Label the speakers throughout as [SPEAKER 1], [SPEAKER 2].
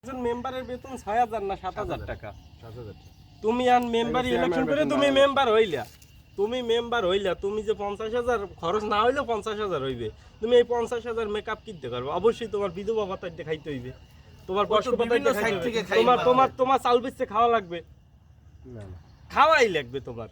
[SPEAKER 1] একজন মেম্বারের বেতন ৬০০০ না ৭০০০ টাকা। তুমি আন মেম্বার ইলেকশন করে তুমি মেম্বার হইলা, তুমি যে ৫০০০০ খরচ না হইলেও ৫০০০০ হইবে। তুমি এই ৫০০০০ মেকআপ কিনতে পারবে, অবশ্যই তোমার বিধবা ভাতা খাইতে হইবে, তোমার বয়স্ক ভাতা খাইতে হইবে, তোমার চাল বেচে খাওয়া লাগবে, খাওয়াই লাগবে তোমার,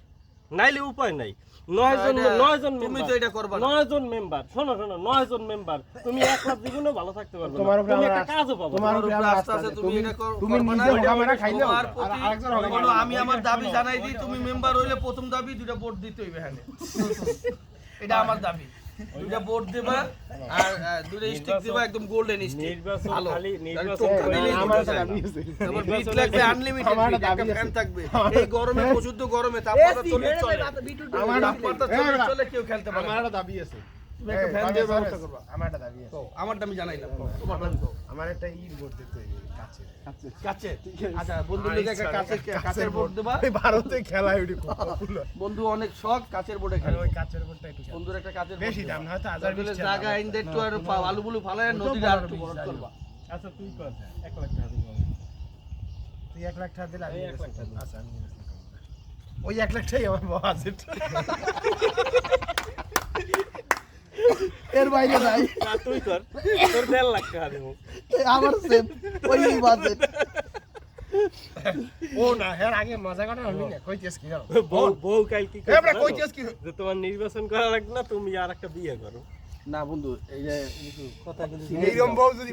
[SPEAKER 1] নাইলে উপায় নাই। ৯ জন তুমি তো এটা করবা। ৯ জন মেম্বার, শোনো ৯ জন মেম্বার, তুমি একলা জীবনে ভালো থাকতে পারবে না, তুমি একটা কাজও পাবে।
[SPEAKER 2] তোমার উপরে আস্থা আছে, তুমি এটা করবা না। ক্যামেরা খাইলেও আর আরেকজন হবে না। আমি আমার দাবি জানাই দিই, তুমি মেম্বার হইলে প্রথম দাবি দুইটা ভোট দিতে হইবে। হ্যাঁ, এটা আমার দাবি, দুইটা ভোট দেবা আর দুইটা স্টিক দেবা, একদম গোল্ডেন স্টিক।
[SPEAKER 1] নির্বাচন
[SPEAKER 2] ভালো
[SPEAKER 1] খালি নির্বাচন
[SPEAKER 2] আমার দাবি আছে, আমার বিট লাগবে আনলিমিটেড, একটা ফ্যান থাকবে। এই গরমে প্রচুর গরমে তাপমাত্রা 40 চলে, আমার তাপমাত্রা 40 চলে, কেউ খেলতে পারে না।
[SPEAKER 3] আমার দাবি আছে,
[SPEAKER 2] তুমি একটা ফ্যান দিয়ে ব্যবস্থা করবা।
[SPEAKER 3] আমার দাবি আছে,
[SPEAKER 2] আমার দাবি জানাইলাম, তোমার দাবি তো
[SPEAKER 3] আমার একটা ভোট দিতে হবে কাছে
[SPEAKER 2] কাছে। আচ্ছা, বন্ধুর লিগে একটা কাছের ভোট দেবা।
[SPEAKER 3] ভারতে খেলা ওইটি খুব পপুলার।
[SPEAKER 2] বন্ধু অনেক শখ কাছের বোর্ডে খেলে,
[SPEAKER 3] ওই কাছের ভোটটা একটু
[SPEAKER 2] বন্ধুর একটা কাছের
[SPEAKER 3] বেশি দাম না, হয়তো 1000
[SPEAKER 2] জায়গা আইন দে, একটু আর আলু বুলু ফালায় নদীর আর একটু বড় করবা।
[SPEAKER 1] আচ্ছা তুই কর ১ লাখ টাকা দিবি,
[SPEAKER 3] তুই 1 লাখ টাকা দিলে আমি
[SPEAKER 1] 1 লাখ টাকা।
[SPEAKER 3] আচ্ছা আমি ওই 1 লাখ টাকাই আমার বাজেট,
[SPEAKER 2] এর বাইরে নাই।
[SPEAKER 1] না তুই কর, তোর ১.৫ লাখ টাকা দেব।
[SPEAKER 2] আমার সেম ওই বাজেট।
[SPEAKER 3] ও না এর আগে মজা কথা হলি না, কইতেছ কি জানো
[SPEAKER 1] বউ কাল কি
[SPEAKER 3] এ বড় কইতেছ কি
[SPEAKER 1] যে তোমার নির্বাচন করা লাগবে না, তুমি আর একটা বিয়ে করো।
[SPEAKER 2] না বন্ধু, এই যে কথা কিন্তু
[SPEAKER 3] এইরকম বউ যদি